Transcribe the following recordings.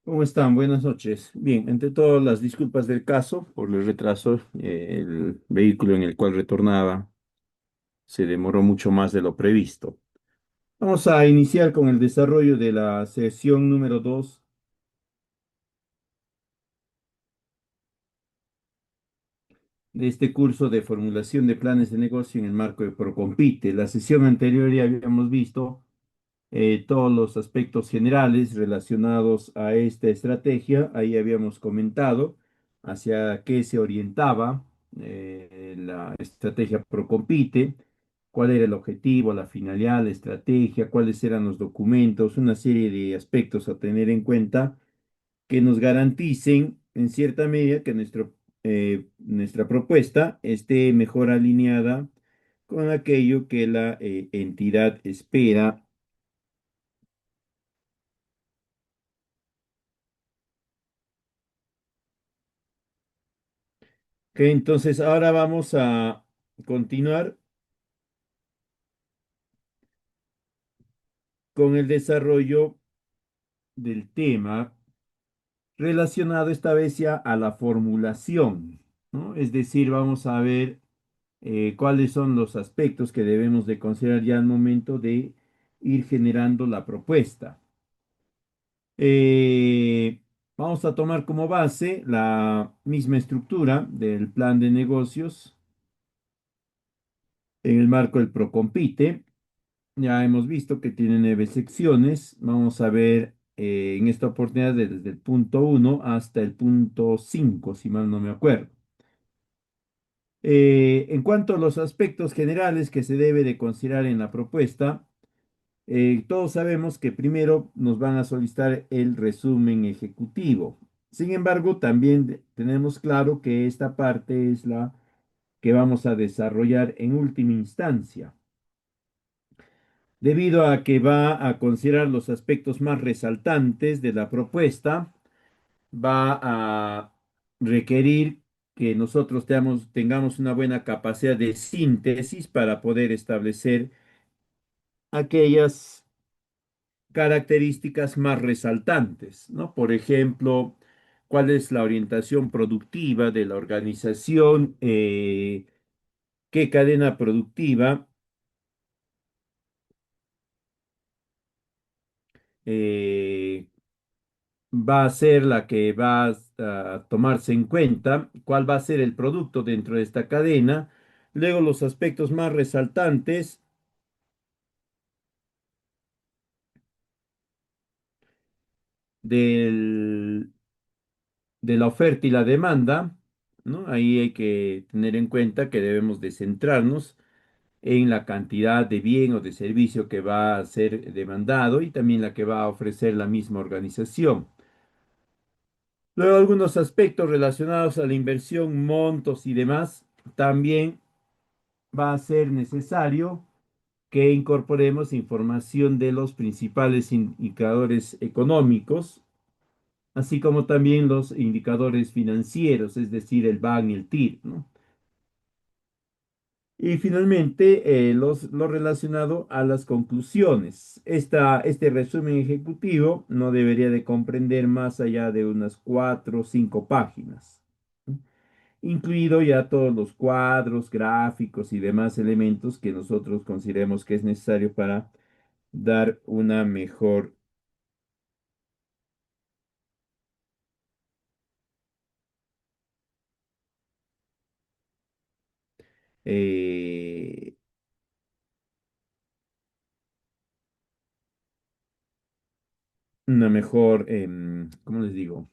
¿Cómo están? Buenas noches. Bien, ante todo, las disculpas del caso por el retraso. El vehículo en el cual retornaba se demoró mucho más de lo previsto. Vamos a iniciar con el desarrollo de la sesión número 2 de este curso de formulación de planes de negocio en el marco de Procompite. La sesión anterior ya habíamos visto todos los aspectos generales relacionados a esta estrategia. Ahí habíamos comentado hacia qué se orientaba la estrategia Procompite, cuál era el objetivo, la finalidad, la estrategia, cuáles eran los documentos, una serie de aspectos a tener en cuenta que nos garanticen en cierta medida que nuestra propuesta esté mejor alineada con aquello que la entidad espera. Ok, entonces ahora vamos a continuar con el desarrollo del tema relacionado esta vez ya a la formulación, ¿no? Es decir, vamos a ver cuáles son los aspectos que debemos de considerar ya al momento de ir generando la propuesta. Eh, Vamos a tomar como base la misma estructura del plan de negocios en el marco del Procompite. Ya hemos visto que tiene 9 secciones. Vamos a ver en esta oportunidad desde el punto 1 hasta el punto 5, si mal no me acuerdo. En cuanto a los aspectos generales que se debe de considerar en la propuesta, todos sabemos que primero nos van a solicitar el resumen ejecutivo. Sin embargo, también tenemos claro que esta parte es la que vamos a desarrollar en última instancia, debido a que va a considerar los aspectos más resaltantes de la propuesta. Va a requerir que nosotros tengamos una buena capacidad de síntesis para poder establecer aquellas características más resaltantes, ¿no? Por ejemplo, cuál es la orientación productiva de la organización, qué cadena productiva eh, va a ser la que va a tomarse en cuenta, cuál va a ser el producto dentro de esta cadena, luego los aspectos más resaltantes del- de la oferta y la demanda, ¿no? Ahí hay que tener en cuenta que debemos de centrarnos en la cantidad de bien o de servicio que va a ser demandado y también la que va a ofrecer la misma organización. Luego, algunos aspectos relacionados a la inversión, montos y demás, también va a ser necesario que incorporemos información de los principales indicadores económicos, así como también los indicadores financieros, es decir, el BAN y el TIR, ¿no? Y finalmente, lo relacionado a las conclusiones. Este resumen ejecutivo no debería de comprender más allá de unas 4 o 5 páginas, ¿no? Incluido ya todos los cuadros, gráficos y demás elementos que nosotros consideremos que es necesario para dar eh, una mejor, ¿cómo les digo?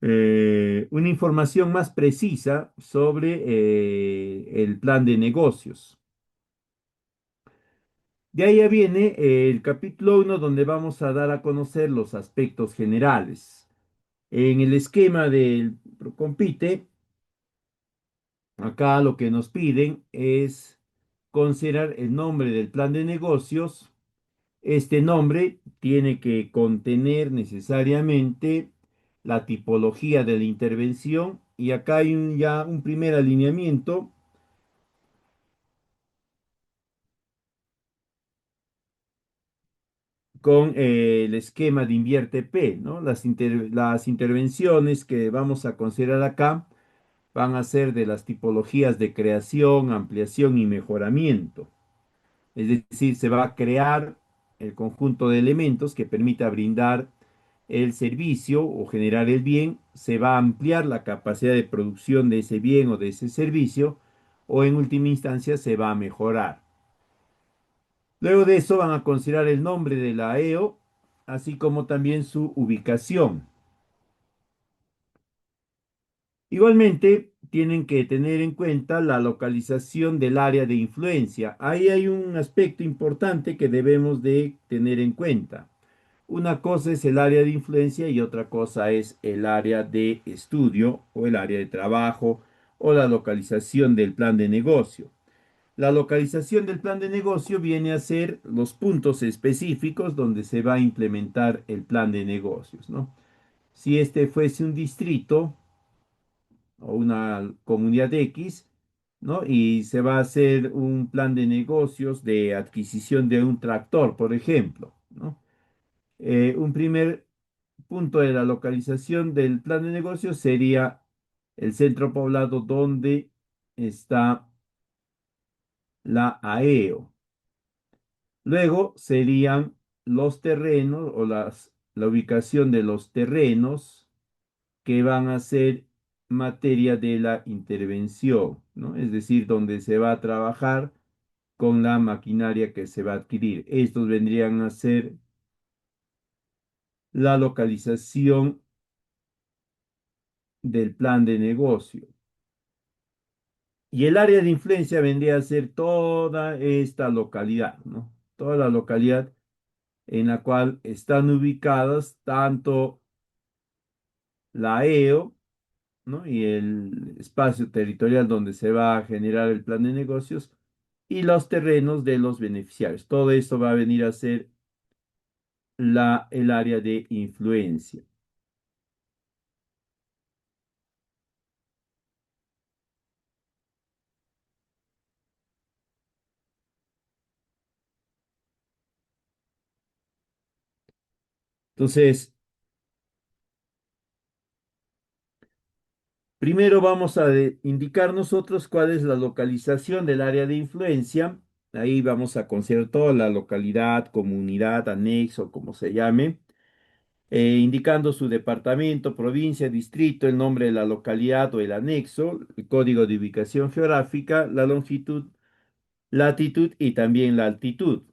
Una información más precisa sobre el plan de negocios. De ahí ya viene el capítulo 1 donde vamos a dar a conocer los aspectos generales. En el esquema del Compite, acá lo que nos piden es considerar el nombre del plan de negocios. Este nombre tiene que contener necesariamente la tipología de la intervención y acá hay ya un primer alineamiento. con el esquema de Invierte P, ¿no? Las intervenciones que vamos a considerar acá van a ser de las tipologías de creación, ampliación y mejoramiento. Es decir, se va a crear el conjunto de elementos que permita brindar el servicio o generar el bien, se va a ampliar la capacidad de producción de ese bien o de ese servicio, o en última instancia se va a mejorar. Luego de eso van a considerar el nombre de la EO, así como también su ubicación. Igualmente, tienen que tener en cuenta la localización del área de influencia. Ahí hay un aspecto importante que debemos de tener en cuenta. Una cosa es el área de influencia y otra cosa es el área de estudio o el área de trabajo o la localización del plan de negocio. La localización del plan de negocio viene a ser los puntos específicos donde se va a implementar el plan de negocios, ¿no? Si este fuese un distrito o una comunidad X, ¿no? Y se va a hacer un plan de negocios de adquisición de un tractor, por ejemplo, ¿no? Un primer punto de la localización del plan de negocios sería el centro poblado donde está la AEO. Luego serían los terrenos o la ubicación de los terrenos que van a ser materia de la intervención, ¿no? Es decir, donde se va a trabajar con la maquinaria que se va a adquirir. Estos vendrían a ser la localización del plan de negocio. Y el área de influencia vendría a ser toda esta localidad, ¿no? Toda la localidad en la cual están ubicadas tanto la EO, ¿no? Y el espacio territorial donde se va a generar el plan de negocios y los terrenos de los beneficiarios. Todo esto va a venir a ser el área de influencia. Entonces, primero vamos a indicar nosotros cuál es la localización del área de influencia. Ahí vamos a considerar toda la localidad, comunidad, anexo, como se llame, indicando su departamento, provincia, distrito, el nombre de la localidad o el anexo, el código de ubicación geográfica, la longitud, latitud y también la altitud.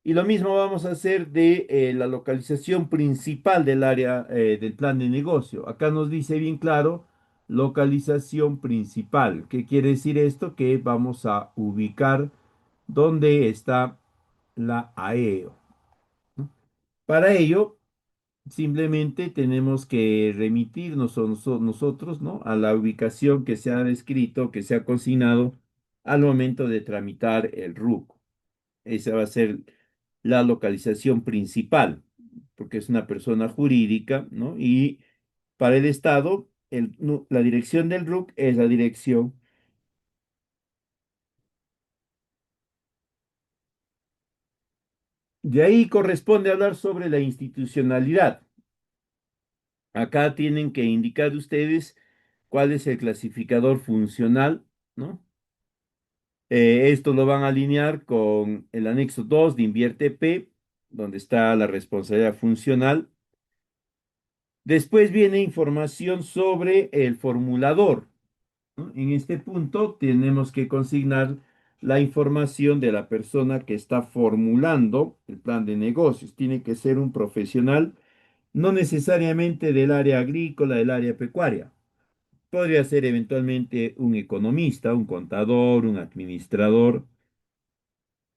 Y lo mismo vamos a hacer de la localización principal del área del plan de negocio. Acá nos dice bien claro, localización principal. ¿Qué quiere decir esto? Que vamos a ubicar dónde está la AEO, ¿no? Para ello, simplemente tenemos que remitirnos nosotros, ¿no? A la ubicación que se ha descrito, que se ha consignado al momento de tramitar el RUC. Esa va a ser la localización principal, porque es una persona jurídica, ¿no? Y para el Estado, la dirección del RUC es la dirección. De ahí corresponde hablar sobre la institucionalidad. Acá tienen que indicar ustedes cuál es el clasificador funcional, ¿no? Esto lo van a alinear con el anexo 2 de Invierte P, donde está la responsabilidad funcional. Después viene información sobre el formulador, ¿no? En este punto tenemos que consignar la información de la persona que está formulando el plan de negocios. Tiene que ser un profesional, no necesariamente del área agrícola, del área pecuaria. Podría ser eventualmente un economista, un contador, un administrador.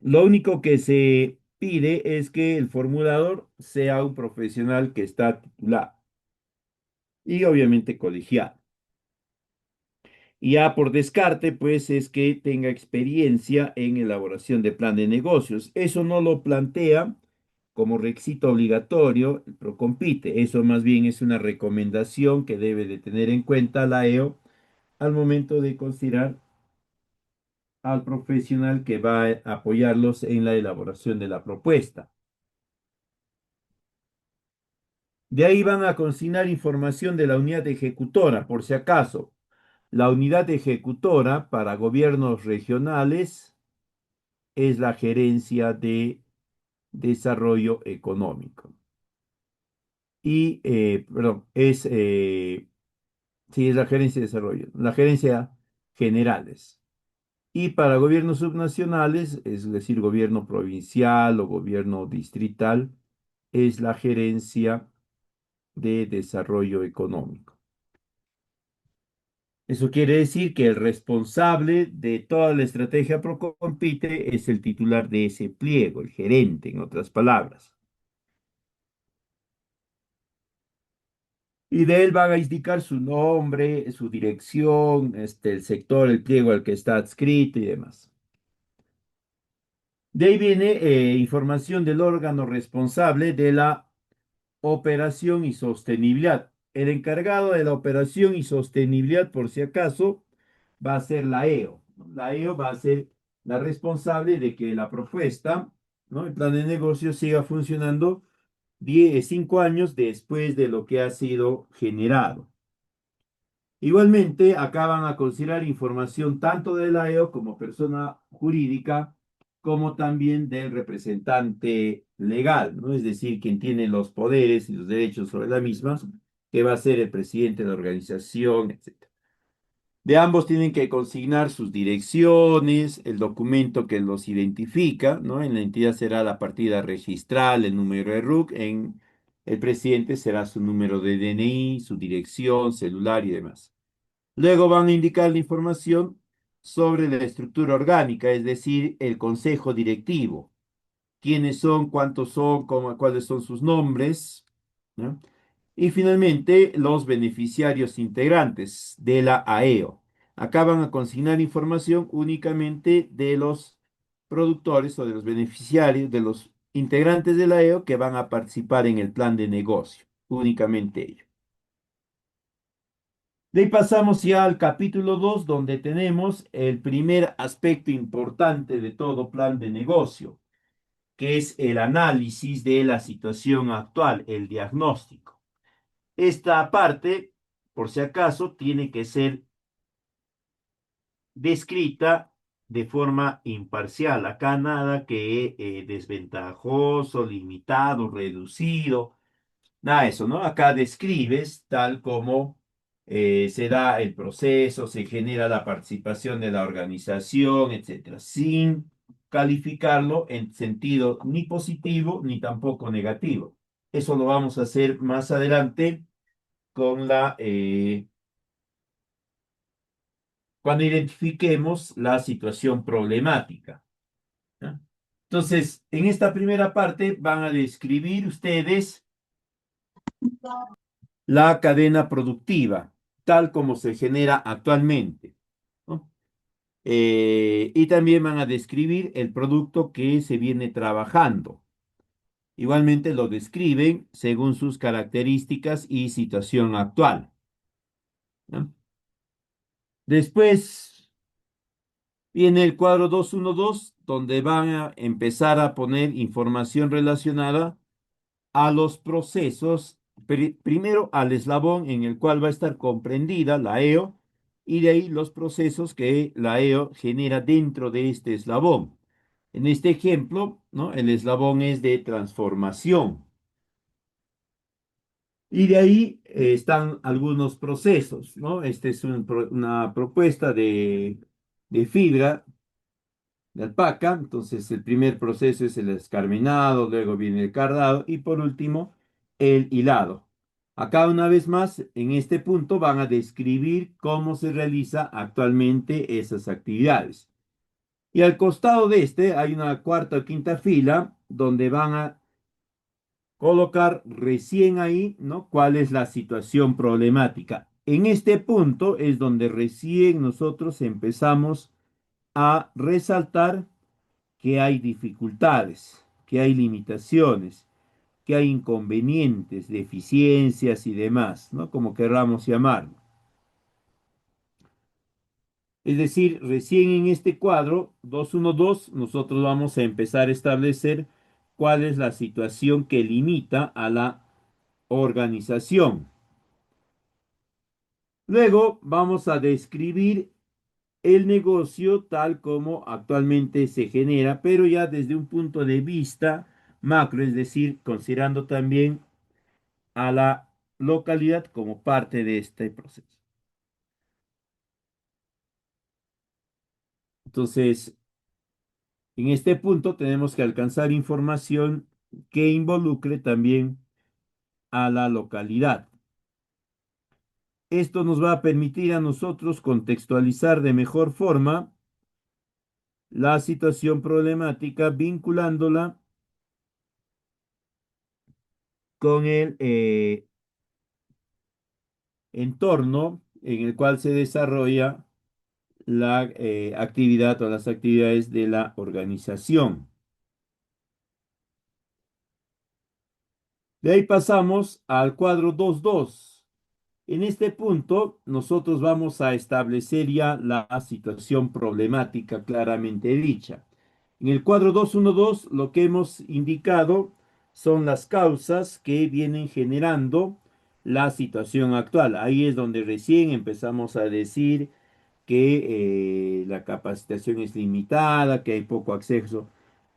Lo único que se pide es que el formulador sea un profesional que está titulado y obviamente colegiado. Y ya por descarte, pues es que tenga experiencia en elaboración de plan de negocios. Eso no lo plantea como requisito obligatorio el Procompite. Eso más bien es una recomendación que debe de tener en cuenta la EO al momento de considerar al profesional que va a apoyarlos en la elaboración de la propuesta. De ahí van a consignar información de la unidad ejecutora, por si acaso. La unidad ejecutora para gobiernos regionales es la gerencia de desarrollo económico. Perdón, sí, es la gerencia de desarrollo, la gerencia generales. Y para gobiernos subnacionales, es decir, gobierno provincial o gobierno distrital, es la gerencia de desarrollo económico. Eso quiere decir que el responsable de toda la estrategia Procompite es el titular de ese pliego, el gerente, en otras palabras. Y de él van a indicar su nombre, su dirección, el sector, el pliego al que está adscrito y demás. De ahí viene información del órgano responsable de la operación y sostenibilidad. El encargado de la operación y sostenibilidad, por si acaso, va a ser la EO. La EO va a ser la responsable de que la propuesta, ¿no? El plan de negocio siga funcionando 5 años después de lo que ha sido generado. Igualmente, acá van a considerar información tanto de la EO como persona jurídica, como también del representante legal, ¿no? Es decir, quien tiene los poderes y los derechos sobre la misma, que va a ser el presidente de la organización, etc. De ambos tienen que consignar sus direcciones, el documento que los identifica, ¿no? En la entidad será la partida registral, el número de RUC, en el presidente será su número de DNI, su dirección, celular y demás. Luego van a indicar la información sobre la estructura orgánica, es decir, el consejo directivo. Quiénes son, cuántos son, cuáles son sus nombres, ¿no? Y finalmente, los beneficiarios integrantes de la AEO. Acá van a consignar información únicamente de los productores o de los beneficiarios, de los integrantes de la AEO que van a participar en el plan de negocio, únicamente ellos. De ahí pasamos ya al capítulo 2, donde tenemos el primer aspecto importante de todo plan de negocio, que es el análisis de la situación actual, el diagnóstico. Esta parte, por si acaso, tiene que ser descrita de forma imparcial. Acá nada que desventajoso, limitado, reducido. Nada de eso, ¿no? Acá describes tal como se da el proceso, se genera la participación de la organización, etcétera, sin calificarlo en sentido ni positivo ni tampoco negativo. Eso lo vamos a hacer más adelante con cuando identifiquemos la situación problemática, ¿no? Entonces, en esta primera parte van a describir ustedes la cadena productiva, tal como se genera actualmente, ¿no? Y también van a describir el producto que se viene trabajando. Igualmente lo describen según sus características y situación actual, ¿no? Después viene el cuadro 212, donde van a empezar a poner información relacionada a los procesos, primero al eslabón en el cual va a estar comprendida la EO y de ahí los procesos que la EO genera dentro de este eslabón. En este ejemplo, ¿no? El eslabón es de transformación y de ahí están algunos procesos, ¿no? Esta es una propuesta de fibra de alpaca. Entonces, el primer proceso es el escarmenado, luego viene el cardado y por último, el hilado. Acá una vez más, en este punto van a describir cómo se realiza actualmente esas actividades. Y al costado de este hay una cuarta o quinta fila donde van a colocar recién ahí, ¿no? ¿Cuál es la situación problemática? En este punto es donde recién nosotros empezamos a resaltar que hay dificultades, que hay limitaciones, que hay inconvenientes, deficiencias y demás, ¿no? Como querramos llamarlo. Es decir, recién en este cuadro 212 nosotros vamos a empezar a establecer cuál es la situación que limita a la organización. Luego vamos a describir el negocio tal como actualmente se genera, pero ya desde un punto de vista macro, es decir, considerando también a la localidad como parte de este proceso. Entonces, en este punto tenemos que alcanzar información que involucre también a la localidad. Esto nos va a permitir a nosotros contextualizar de mejor forma la situación problemática vinculándola con el entorno en el cual se desarrolla la actividad o las actividades de la organización. De ahí pasamos al cuadro 2.2. En este punto, nosotros vamos a establecer ya la situación problemática claramente dicha. En el cuadro 2.1.2, lo que hemos indicado son las causas que vienen generando la situación actual. Ahí es donde recién empezamos a decir que la capacitación es limitada, que hay poco acceso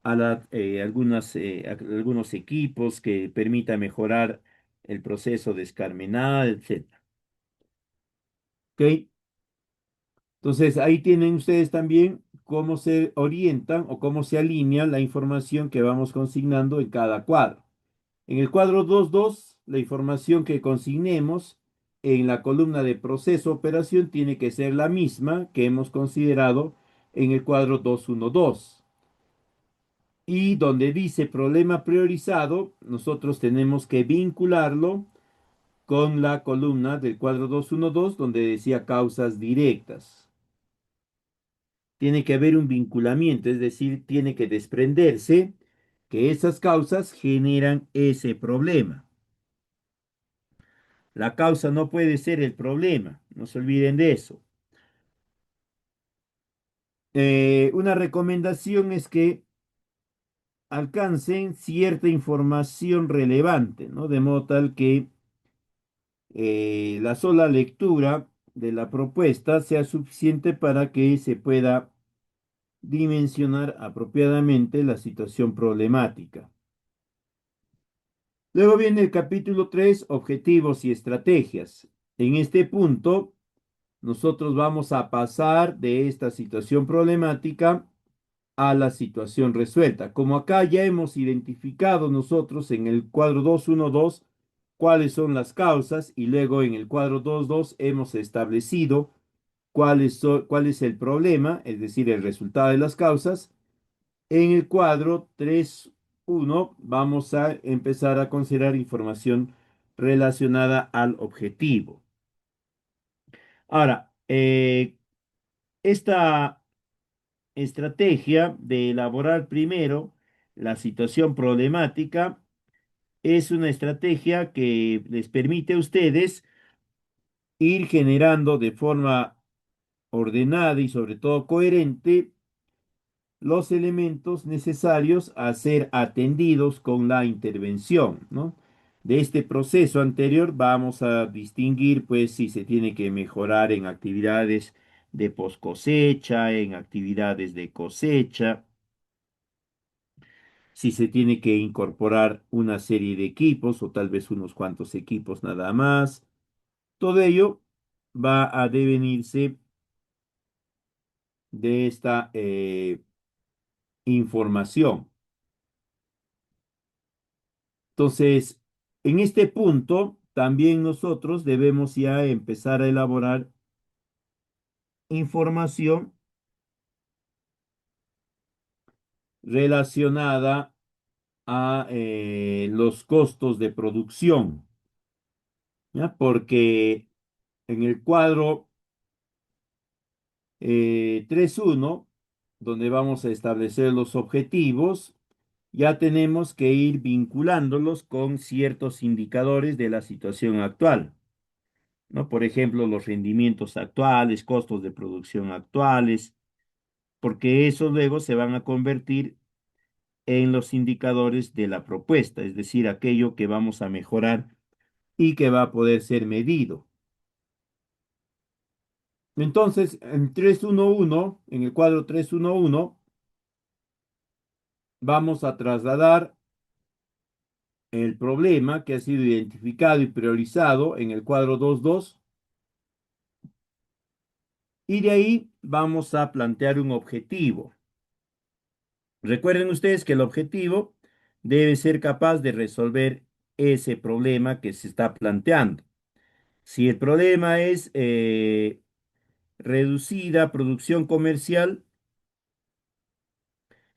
a algunos equipos que permita mejorar el proceso de escarmenada, etc. ¿Ok? Entonces, ahí tienen ustedes también cómo se orientan o cómo se alinea la información que vamos consignando en cada cuadro. En el cuadro 2.2, la información que consignemos en la columna de proceso operación tiene que ser la misma que hemos considerado en el cuadro 2.1.2. Y donde dice problema priorizado, nosotros tenemos que vincularlo con la columna del cuadro 2.1.2, donde decía causas directas. Tiene que haber un vinculamiento, es decir, tiene que desprenderse que esas causas generan ese problema. La causa no puede ser el problema, no se olviden de eso. Una recomendación es que alcancen cierta información relevante, ¿no? De modo tal que la sola lectura de la propuesta sea suficiente para que se pueda dimensionar apropiadamente la situación problemática. Luego viene el capítulo 3, objetivos y estrategias. En este punto, nosotros vamos a pasar de esta situación problemática a la situación resuelta. Como acá ya hemos identificado nosotros en el cuadro 2.1.2 cuáles son las causas y luego en el cuadro 2.2 hemos establecido cuál es el problema, es decir, el resultado de las causas. En el cuadro 3.1 vamos a empezar a considerar información relacionada al objetivo. Ahora, esta estrategia de elaborar primero la situación problemática es una estrategia que les permite a ustedes ir generando de forma ordenada y sobre todo coherente los elementos necesarios a ser atendidos con la intervención, ¿no? De este proceso anterior vamos a distinguir, pues, si se tiene que mejorar en actividades de post cosecha, en actividades de cosecha, si se tiene que incorporar una serie de equipos o tal vez unos cuantos equipos nada más. Todo ello va a devenirse de esta información. Entonces, en este punto, también nosotros debemos ya empezar a elaborar información relacionada a los costos de producción, ¿ya? Porque en el cuadro 3.1, donde vamos a establecer los objetivos, ya tenemos que ir vinculándolos con ciertos indicadores de la situación actual, ¿no? Por ejemplo, los rendimientos actuales, costos de producción actuales, porque esos luego se van a convertir en los indicadores de la propuesta, es decir, aquello que vamos a mejorar y que va a poder ser medido. Entonces, en 311, en el cuadro 311, vamos a trasladar el problema que ha sido identificado y priorizado en el cuadro 22 y de ahí vamos a plantear un objetivo. Recuerden ustedes que el objetivo debe ser capaz de resolver ese problema que se está planteando. Si el problema es reducida producción comercial,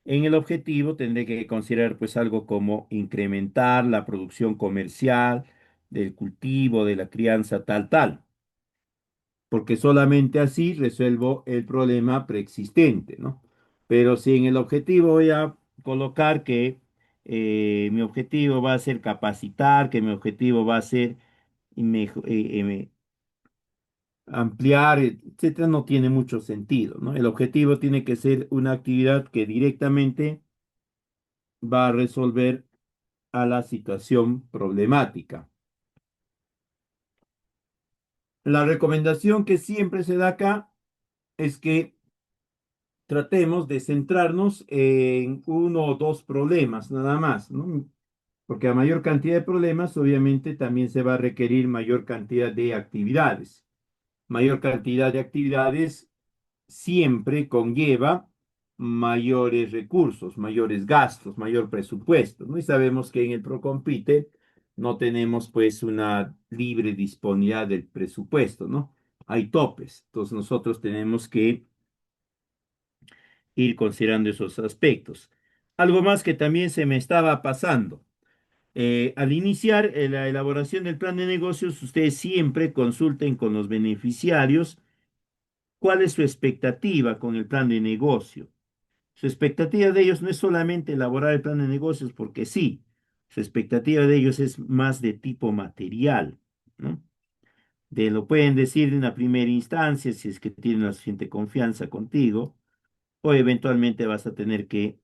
en el objetivo tendré que considerar pues algo como incrementar la producción comercial del cultivo, de la crianza, tal, porque solamente así resuelvo el problema preexistente, ¿no? Pero si en el objetivo voy a colocar que mi objetivo va a ser capacitar, que mi objetivo va a ser ampliar, etcétera, no tiene mucho sentido, ¿no? El objetivo tiene que ser una actividad que directamente va a resolver a la situación problemática. La recomendación que siempre se da acá es que tratemos de centrarnos en uno o dos problemas nada más, ¿no? Porque a mayor cantidad de problemas, obviamente también se va a requerir mayor cantidad de actividades. Mayor cantidad de actividades siempre conlleva mayores recursos, mayores gastos, mayor presupuesto, ¿no? Y sabemos que en el Procompite no tenemos pues una libre disponibilidad del presupuesto, ¿no? Hay topes, entonces nosotros tenemos que ir considerando esos aspectos. Algo más que también se me estaba pasando. Al iniciar la elaboración del plan de negocios, ustedes siempre consulten con los beneficiarios cuál es su expectativa con el plan de negocio. Su expectativa de ellos no es solamente elaborar el plan de negocios porque sí, su expectativa de ellos es más de tipo material, ¿no? De lo pueden decir en una primera instancia si es que tienen la suficiente confianza contigo, o eventualmente vas a tener que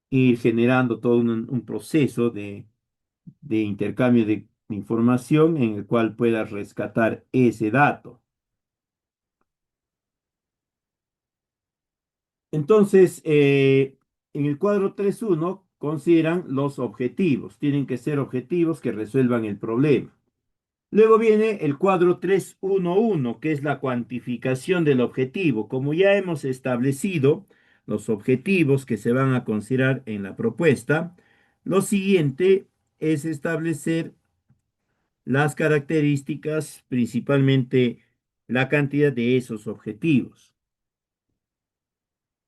ir generando todo un proceso de intercambio de información en el cual puedas rescatar ese dato. Entonces, en el cuadro 3.1 consideran los objetivos. Tienen que ser objetivos que resuelvan el problema. Luego viene el cuadro 3.1.1, que es la cuantificación del objetivo. Como ya hemos establecido los objetivos que se van a considerar en la propuesta, lo siguiente es establecer las características, principalmente la cantidad de esos objetivos.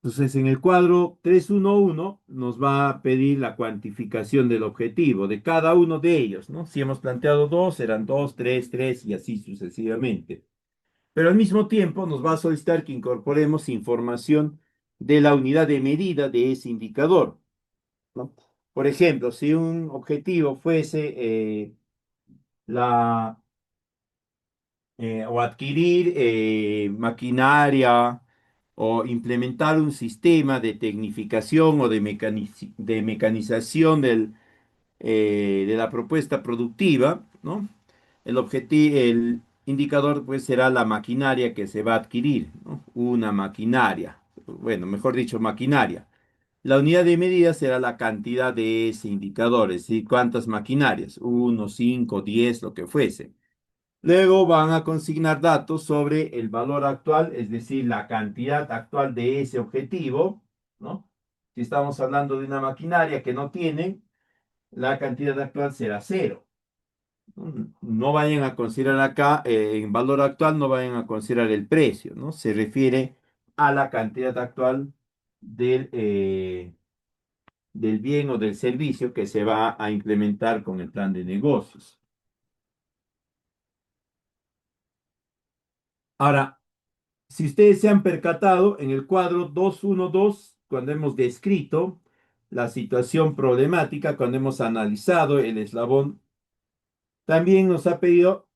Entonces, en el cuadro 3.1.1 nos va a pedir la cuantificación del objetivo de cada uno de ellos, ¿no? Si hemos planteado dos, serán dos, tres y así sucesivamente. Pero al mismo tiempo nos va a solicitar que incorporemos información de la unidad de medida de ese indicador, ¿no? Por ejemplo, si un objetivo fuese la o adquirir maquinaria o implementar un sistema de tecnificación o de mecanización de la propuesta productiva, ¿no? El indicador pues será la maquinaria que se va a adquirir, ¿no? Una maquinaria, bueno, mejor dicho, maquinaria. La unidad de medida será la cantidad de ese indicador, es decir, cuántas maquinarias, uno, cinco, 10, lo que fuese. Luego van a consignar datos sobre el valor actual, es decir, la cantidad actual de ese objetivo, ¿no? Si estamos hablando de una maquinaria que no tiene, la cantidad actual será cero. No vayan a considerar acá, en valor actual, no vayan a considerar el precio, ¿no? Se refiere a la cantidad actual del bien o del servicio que se va a implementar con el plan de negocios. Ahora, si ustedes se han percatado, en el cuadro 212, cuando hemos descrito la situación problemática, cuando hemos analizado el eslabón, también nos ha pedido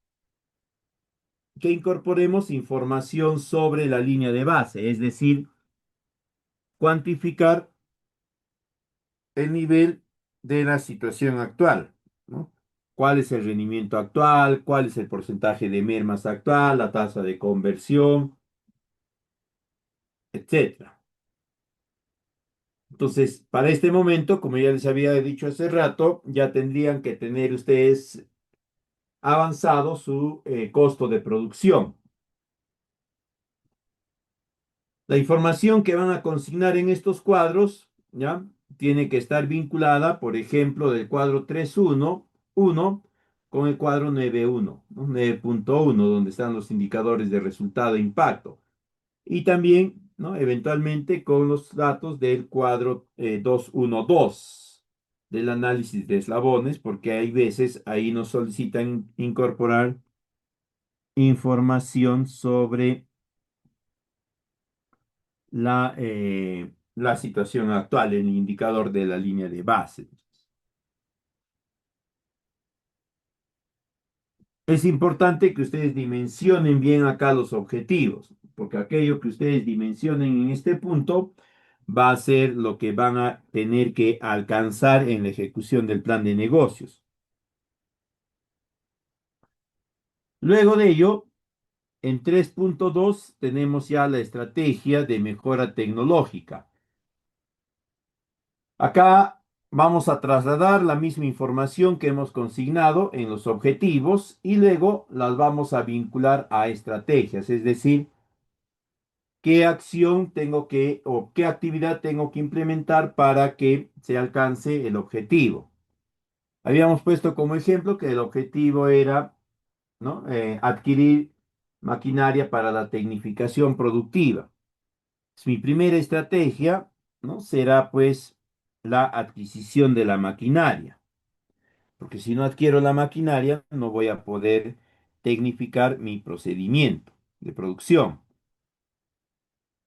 que incorporemos información sobre la línea de base, es decir, cuantificar el nivel de la situación actual, ¿no? cuál es el rendimiento actual, cuál es el porcentaje de mermas actual, la tasa de conversión, etcétera. Entonces, para este momento, como ya les había dicho hace rato, ya tendrían que tener ustedes avanzado su costo de producción. La información que van a consignar en estos cuadros, ¿ya? Tiene que estar vinculada, por ejemplo, del cuadro 3.1 con el cuadro 9.1, ¿no? 9.1, donde están los indicadores de resultado e impacto. Y también, ¿no? Eventualmente con los datos del cuadro 2.1.2 del análisis de eslabones, porque hay veces ahí nos solicitan incorporar información sobre la situación actual, el indicador de la línea de base. Es importante que ustedes dimensionen bien acá los objetivos, porque aquello que ustedes dimensionen en este punto va a ser lo que van a tener que alcanzar en la ejecución del plan de negocios. Luego de ello, en 3.2 tenemos ya la estrategia de mejora tecnológica. Acá vamos a trasladar la misma información que hemos consignado en los objetivos y luego las vamos a vincular a estrategias, es decir, qué acción tengo que o qué actividad tengo que implementar para que se alcance el objetivo. Habíamos puesto como ejemplo que el objetivo era, ¿no? Adquirir maquinaria para la tecnificación productiva. Mi primera estrategia, ¿no? Será pues la adquisición de la maquinaria, porque si no adquiero la maquinaria no voy a poder tecnificar mi procedimiento de producción.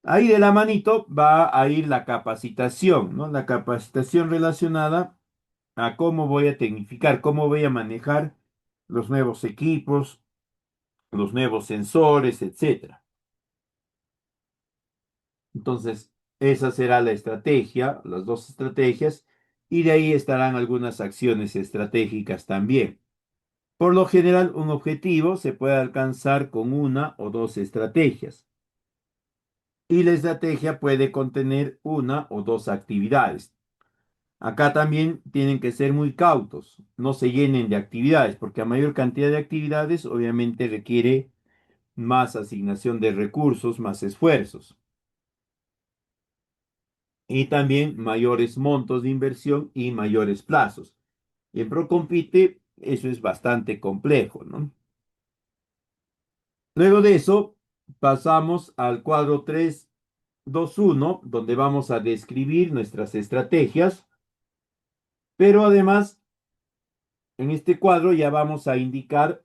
Ahí de la manito va a ir la capacitación, ¿no? La capacitación relacionada a cómo voy a tecnificar, cómo voy a manejar los nuevos equipos, los nuevos sensores, etcétera. Entonces, esa será la estrategia, las dos estrategias, y de ahí estarán algunas acciones estratégicas también. Por lo general, un objetivo se puede alcanzar con una o dos estrategias, y la estrategia puede contener una o dos actividades. Acá también tienen que ser muy cautos, no se llenen de actividades, porque a mayor cantidad de actividades obviamente requiere más asignación de recursos, más esfuerzos y también mayores montos de inversión y mayores plazos. Y en Procompite eso es bastante complejo, ¿no? Luego de eso pasamos al cuadro 3.2.1, donde vamos a describir nuestras estrategias, pero además en este cuadro ya vamos a indicar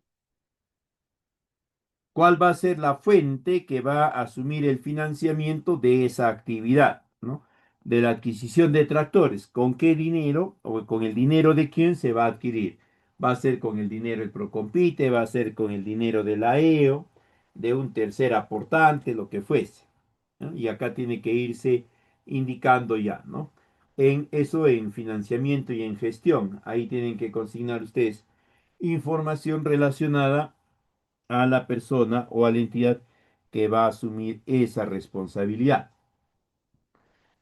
cuál va a ser la fuente que va a asumir el financiamiento de esa actividad, ¿no? De la adquisición de tractores. ¿Con qué dinero o con el dinero de quién se va a adquirir? Va a ser con el dinero del Procompite, va a ser con el dinero de la EO, de un tercer aportante, lo que fuese, ¿no? Y acá tiene que irse indicando ya, ¿no? En eso, en financiamiento y en gestión, ahí tienen que consignar ustedes información relacionada a la persona o a la entidad que va a asumir esa responsabilidad.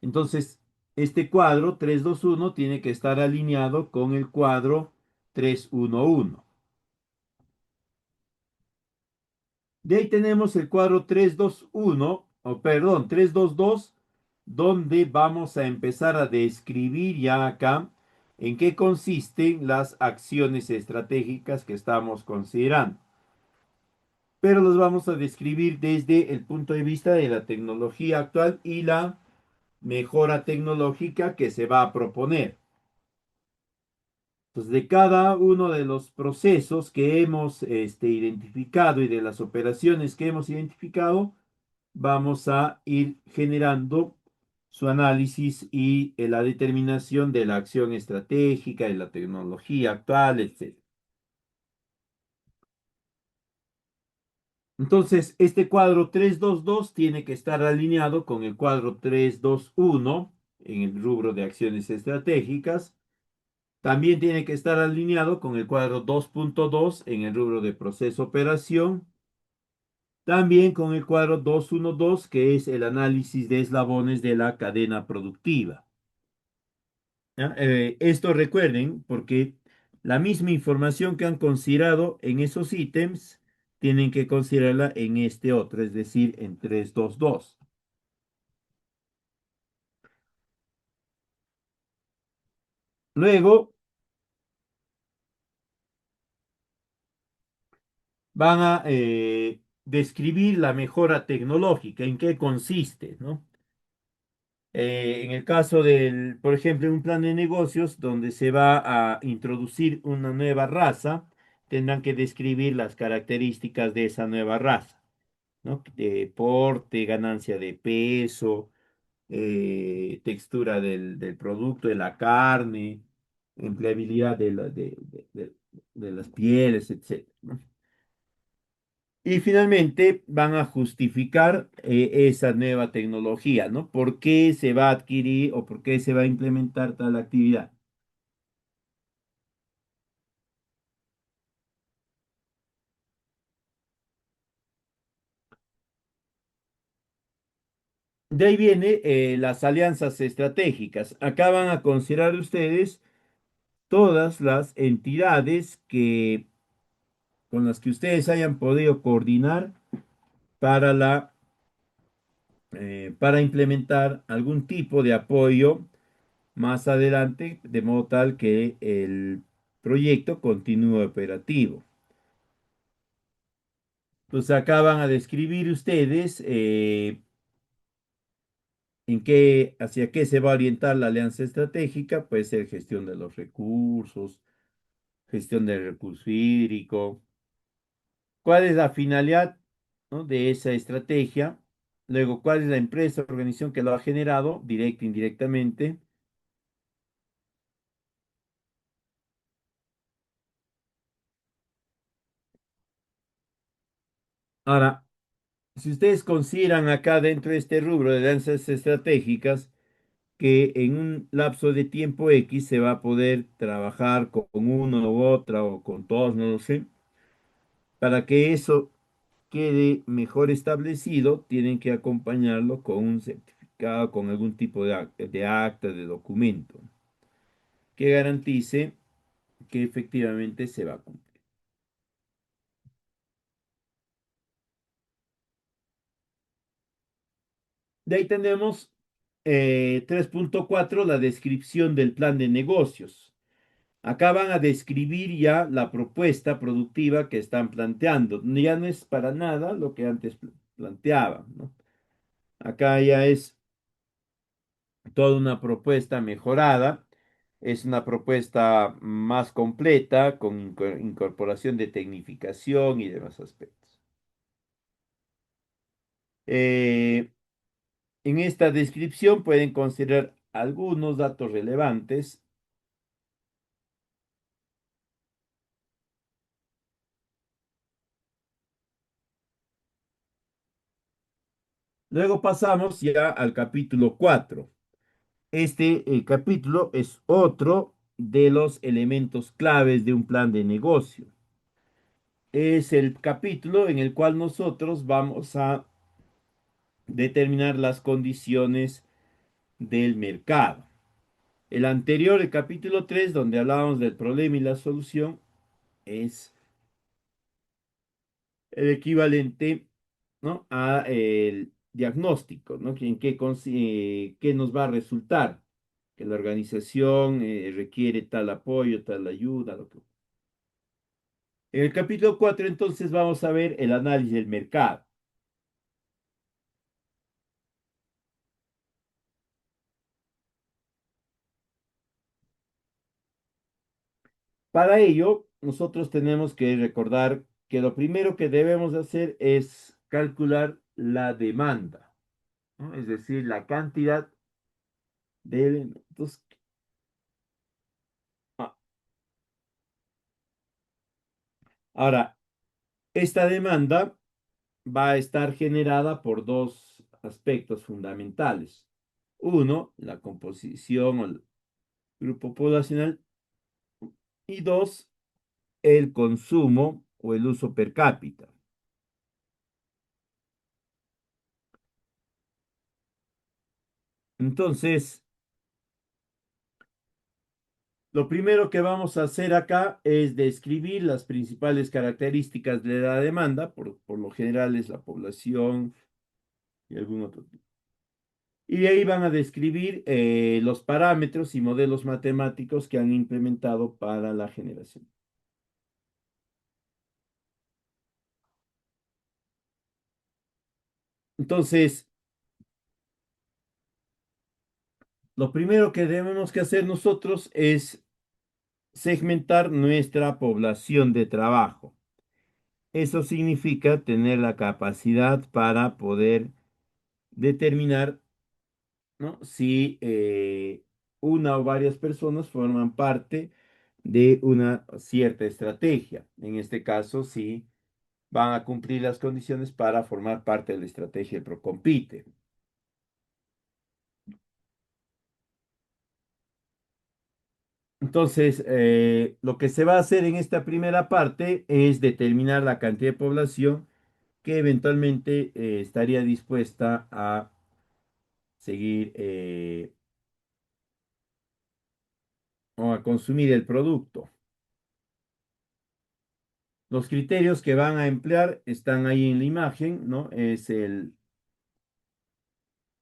Entonces, este cuadro 3.2.1 tiene que estar alineado con el cuadro 3.1.1. De ahí tenemos el cuadro 3.2.1, o perdón, 3.2.2, donde vamos a empezar a describir ya acá en qué consisten las acciones estratégicas que estamos considerando, pero los vamos a describir desde el punto de vista de la tecnología actual y la mejora tecnológica que se va a proponer. Entonces, de cada uno de los procesos que hemos identificado y de las operaciones que hemos identificado, vamos a ir generando su análisis y la determinación de la acción estratégica, de la tecnología actual, etc. Entonces, este cuadro 3.2.2 tiene que estar alineado con el cuadro 3.2.1 en el rubro de acciones estratégicas También tiene que estar alineado con el cuadro 2.2 en el rubro de proceso operación. También con el cuadro 2.1.2, que es el análisis de eslabones de la cadena productiva. ¿Ya? Esto recuerden, porque la misma información que han considerado en esos ítems, tienen que considerarla en este otro, es decir, en 3.2.2. Luego van a describir la mejora tecnológica, en qué consiste, ¿no? En el caso del, por ejemplo, un plan de negocios donde se va a introducir una nueva raza, tendrán que describir las características de esa nueva raza, ¿no? De porte, ganancia de peso, textura del producto, de la carne, empleabilidad de las pieles, etcétera, ¿no? Y finalmente van a justificar esa nueva tecnología, ¿no? ¿Por qué se va a adquirir o por qué se va a implementar tal actividad? De ahí viene las alianzas estratégicas. Acá van a considerar ustedes todas las entidades con las que ustedes hayan podido coordinar para para implementar algún tipo de apoyo más adelante, de modo tal que el proyecto continúe operativo. Pues acá van a describir ustedes hacia qué se va a orientar la alianza estratégica, puede ser gestión de los recursos, gestión del recurso hídrico, cuál es la finalidad, ¿no? de esa estrategia, luego cuál es la empresa o organización que lo ha generado, directa e indirectamente. Ahora, si ustedes consideran acá dentro de este rubro de alianzas estratégicas, que en un lapso de tiempo X se va a poder trabajar con uno u otra o con todos, no lo sé. Para que eso quede mejor establecido, tienen que acompañarlo con un certificado, con algún tipo de acta, de documento, que garantice que efectivamente se va a cumplir. De ahí tenemos 3.4, la descripción del plan de negocios. Acá van a describir ya la propuesta productiva que están planteando. Ya no es para nada lo que antes planteaban, ¿no? Acá ya es toda una propuesta mejorada, es una propuesta más completa con incorporación de tecnificación y demás aspectos. Eh, en esta descripción pueden considerar algunos datos relevantes. Luego pasamos ya al capítulo 4. Este capítulo es otro de los elementos claves de un plan de negocio. Es el capítulo en el cual nosotros vamos a determinar las condiciones del mercado. El anterior, el capítulo 3, donde hablábamos del problema y la solución, es el equivalente, ¿no? a el diagnóstico, ¿no? ¿Qué nos va a resultar? Que la organización requiere tal apoyo, tal ayuda, lo que. En el capítulo 4, entonces, vamos a ver el análisis del mercado. Para ello, nosotros tenemos que recordar que lo primero que debemos hacer es calcular la demanda, ¿no? Es decir, la cantidad de elementos. Ah, Ahora, esta demanda va a estar generada por dos aspectos fundamentales. Uno, la composición o el grupo poblacional, y dos, el consumo o el uso per cápita. Entonces, lo primero que vamos a hacer acá es describir las principales características de la demanda, por lo general es la población y algún otro tipo. Y de ahí van a describir los parámetros y modelos matemáticos que han implementado para la generación. Entonces, lo primero que debemos que hacer nosotros es segmentar nuestra población de trabajo. Eso significa tener la capacidad para poder determinar, ¿no? Si una o varias personas forman parte de una cierta estrategia. En este caso, si van a cumplir las condiciones para formar parte de la estrategia del Procompite. Entonces, lo que se va a hacer en esta primera parte es determinar la cantidad de población que eventualmente estaría dispuesta a seguir o a consumir el producto. Los criterios que van a emplear están ahí en la imagen, ¿no? Es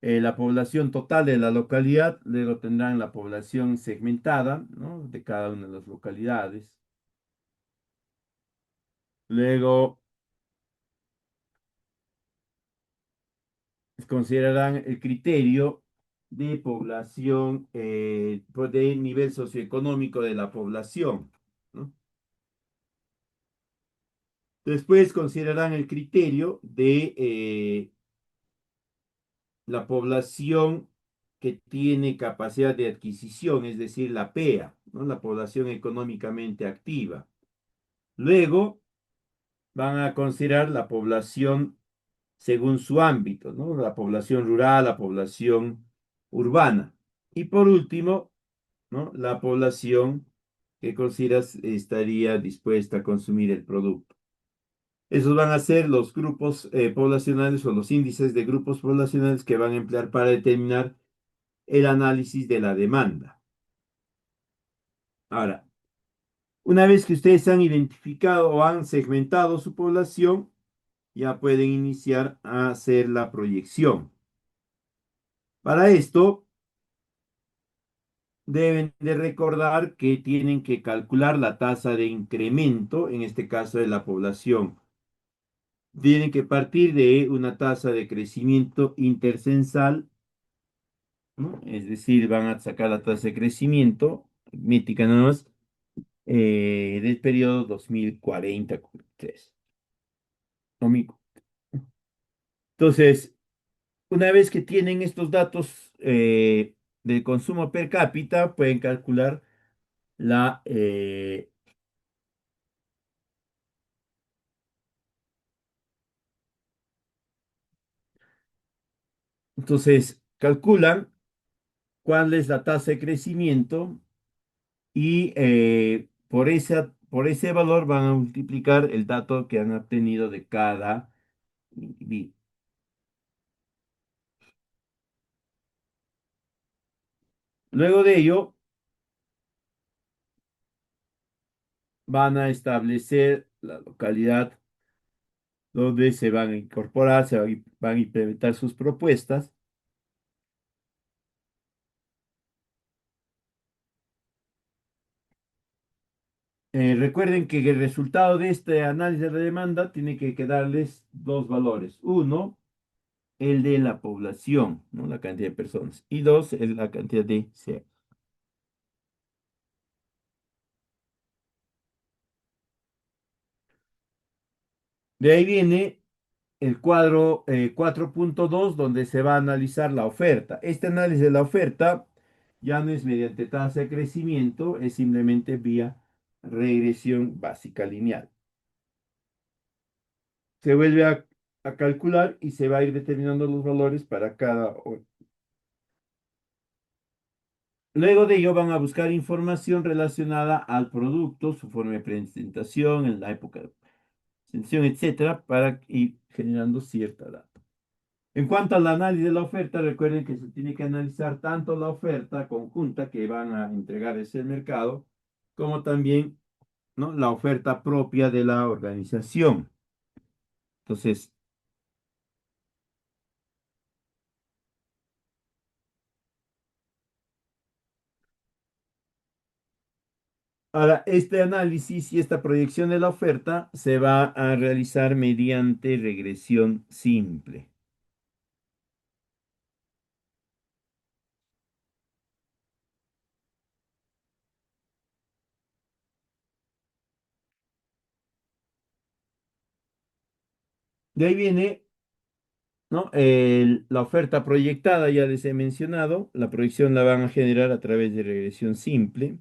la población total de la localidad, luego tendrán la población segmentada, ¿no? De cada una de las localidades. Luego considerarán el criterio de población, pues, de nivel socioeconómico de la población, ¿no? Después considerarán el criterio de la población que tiene capacidad de adquisición, es decir, la PEA, ¿no? La población económicamente activa. Luego van a considerar la población según su ámbito, ¿no? La población rural, la población urbana. Y por último, ¿no? La población que consideras estaría dispuesta a consumir el producto. Esos van a ser los grupos poblacionales o los índices de grupos poblacionales que van a emplear para determinar el análisis de la demanda. Ahora, una vez que ustedes han identificado o han segmentado su población, ya pueden iniciar a hacer la proyección. Para esto, deben de recordar que tienen que calcular la tasa de incremento, en este caso de la población. Tienen que partir de una tasa de crecimiento intercensal, ¿no? Es decir, van a sacar la tasa de crecimiento, mítica nada más, del periodo 2040-43. Entonces, una vez que tienen estos datos del consumo per cápita, pueden calcular la... entonces, calculan cuál es la tasa de crecimiento y por ese valor van a multiplicar el dato que han obtenido de cada individuo. Luego de ello, van a establecer la localidad donde se van a incorporar, van a implementar sus propuestas. Recuerden que el resultado de este análisis de la demanda tiene que quedarles dos valores. Uno, el de la población, ¿no? La cantidad de personas. Y dos, la cantidad de C. De ahí viene el cuadro 4.2, donde se va a analizar la oferta. Este análisis de la oferta ya no es mediante tasa de crecimiento, es simplemente vía regresión básica lineal. Se vuelve a calcular y se va a ir determinando los valores para cada. Luego de ello van a buscar información relacionada al producto, su forma de presentación, en la época de presentación, etcétera, para ir generando cierta data. En cuanto al análisis de la oferta, recuerden que se tiene que analizar tanto la oferta conjunta que van a entregar ese mercado, como también, ¿no?, la oferta propia de la organización. Entonces, ahora, este análisis y esta proyección de la oferta se va a realizar mediante regresión simple. De ahí viene, ¿no?, la oferta proyectada, ya les he mencionado, la proyección la van a generar a través de regresión simple.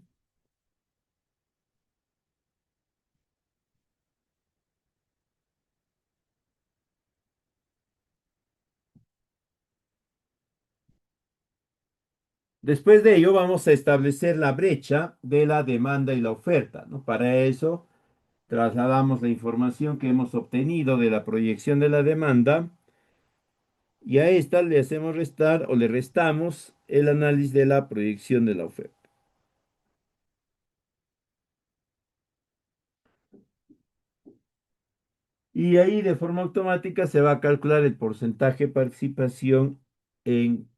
Después de ello vamos a establecer la brecha de la demanda y la oferta, ¿no? Para eso trasladamos la información que hemos obtenido de la proyección de la demanda y a esta le hacemos restar o le restamos el análisis de la proyección de la oferta. Y ahí de forma automática se va a calcular el porcentaje de participación en...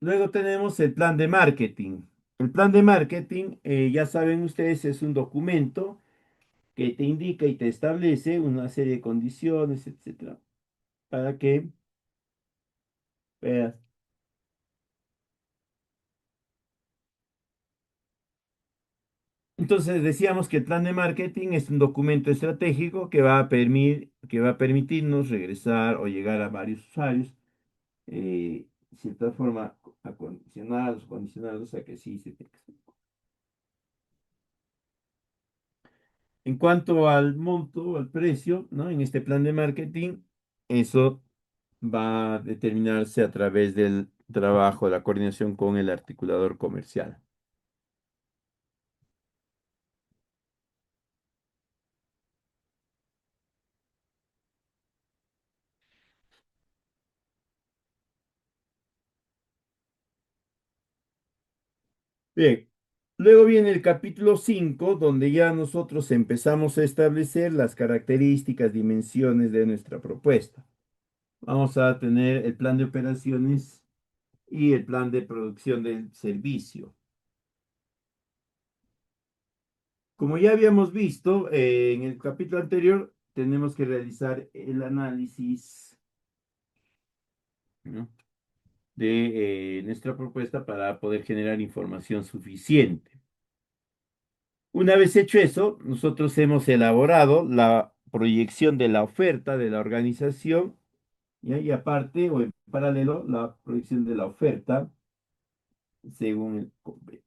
Luego tenemos el plan de marketing. El plan de marketing, ya saben ustedes, es un documento que te indica y te establece una serie de condiciones, etcétera, para que veas. Entonces decíamos que el plan de marketing es un documento estratégico que va a permitirnos regresar o llegar a varios usuarios, de cierta forma condicionados a que sí se tenga. En cuanto al monto, al precio, ¿no? En este plan de marketing, eso va a determinarse a través del trabajo, la coordinación con el articulador comercial. Bien, luego viene el capítulo 5, donde ya nosotros empezamos a establecer las características, dimensiones de nuestra propuesta. Vamos a tener el plan de operaciones y el plan de producción del servicio. Como ya habíamos visto en el capítulo anterior, tenemos que realizar el análisis, ¿no?, de nuestra propuesta para poder generar información suficiente. Una vez hecho eso, nosotros hemos elaborado la proyección de la oferta de la organización, ¿ya? Y aparte o en paralelo la proyección de la oferta según el convenio.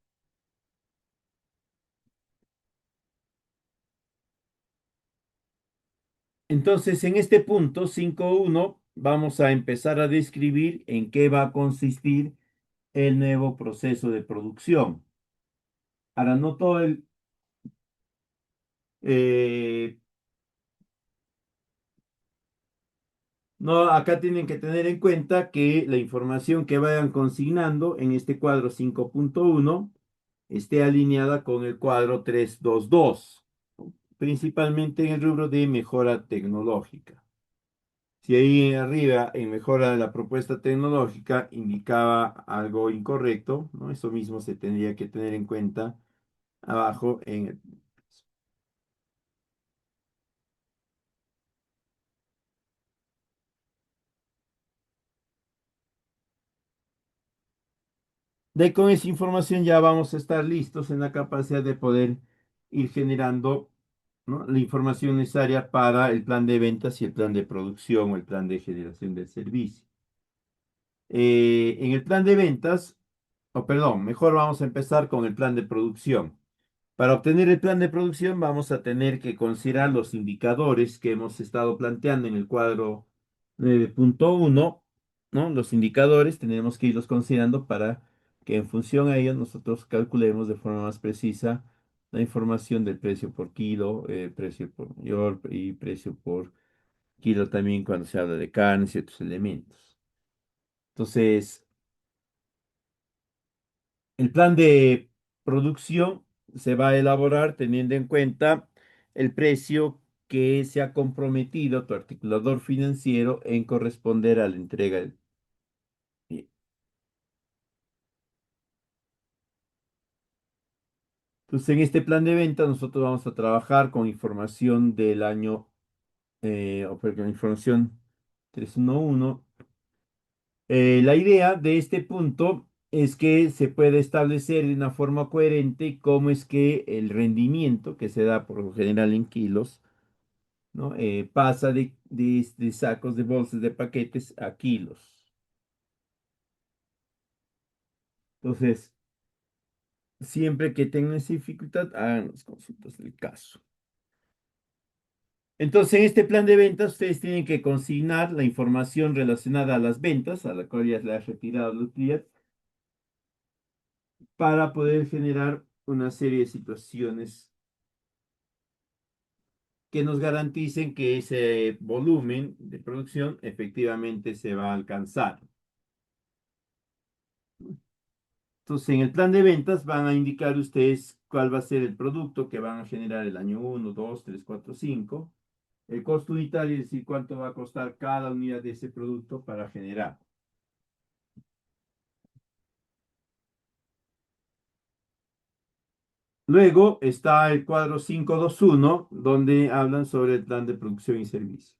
Entonces, en este punto 5.1 vamos a empezar a describir en qué va a consistir el nuevo proceso de producción. Ahora, no todo eh, no, acá tienen que tener en cuenta que la información que vayan consignando en este cuadro 5.1 esté alineada con el cuadro 3.2.2, principalmente en el rubro de mejora tecnológica. Si ahí arriba en mejora de la propuesta tecnológica indicaba algo incorrecto, ¿no? Eso mismo se tendría que tener en cuenta abajo en el... De con esa información ya vamos a estar listos en la capacidad de poder ir generando, ¿no?, la información necesaria para el plan de ventas y el plan de producción o el plan de generación del servicio. En el plan de ventas, o perdón, mejor vamos a empezar con el plan de producción. Para obtener el plan de producción vamos a tener que considerar los indicadores que hemos estado planteando en el cuadro 9.1, ¿no? Los indicadores tenemos que irlos considerando para que en función a ellos nosotros calculemos de forma más precisa la información del precio por kilo, precio por mayor y precio por kilo también cuando se habla de carnes y otros elementos. Entonces, el plan de producción se va a elaborar teniendo en cuenta el precio que se ha comprometido tu articulador financiero en corresponder a la entrega del. Bien. Entonces, en este plan de venta nosotros vamos a trabajar con información del año, o perdón, información 311. La idea de este punto es que se puede establecer de una forma coherente cómo es que el rendimiento que se da por lo general en kilos, ¿no? Pasa de sacos, de bolsas, de paquetes a kilos. Entonces, siempre que tengan esa dificultad, hagan las consultas del caso. Entonces, en este plan de ventas, ustedes tienen que consignar la información relacionada a las ventas, a la cual ya le has retirado los días, para poder generar una serie de situaciones que nos garanticen que ese volumen de producción efectivamente se va a alcanzar. Entonces, en el plan de ventas van a indicar ustedes cuál va a ser el producto que van a generar el año 1, 2, 3, 4, 5. El costo unitario, es decir, cuánto va a costar cada unidad de ese producto para generar. Luego está el cuadro 521, donde hablan sobre el plan de producción y servicio.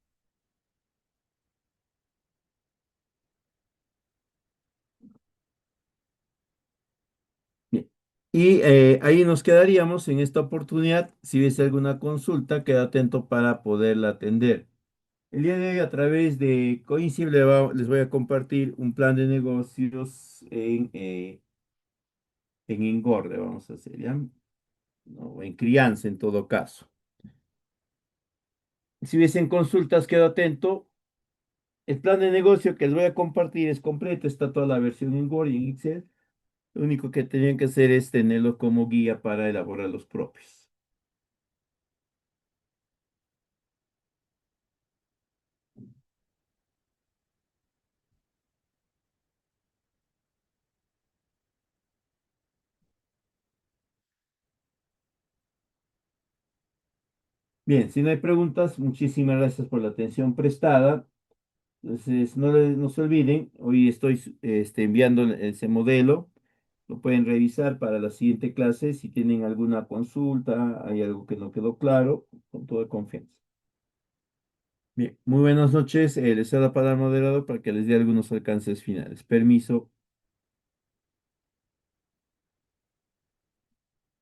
Bien. Y ahí nos quedaríamos en esta oportunidad. Si hubiese alguna consulta, queda atento para poderla atender. El día de hoy, a través de Coincid, les voy a compartir un plan de negocios en engorde, vamos a hacer, ¿ya? No, en crianza, en todo caso. Si hubiesen consultas, quedo atento. El plan de negocio que les voy a compartir es completo, está toda la versión en Word y en Excel. Lo único que tenían que hacer es tenerlo como guía para elaborar los propios. Bien, si no hay preguntas, muchísimas gracias por la atención prestada. Entonces, no se olviden, hoy estoy enviando ese modelo. Lo pueden revisar para la siguiente clase. Si tienen alguna consulta, hay algo que no quedó claro, con toda confianza. Bien, muy buenas noches. Les cedo la palabra al moderador para que les dé algunos alcances finales. Permiso.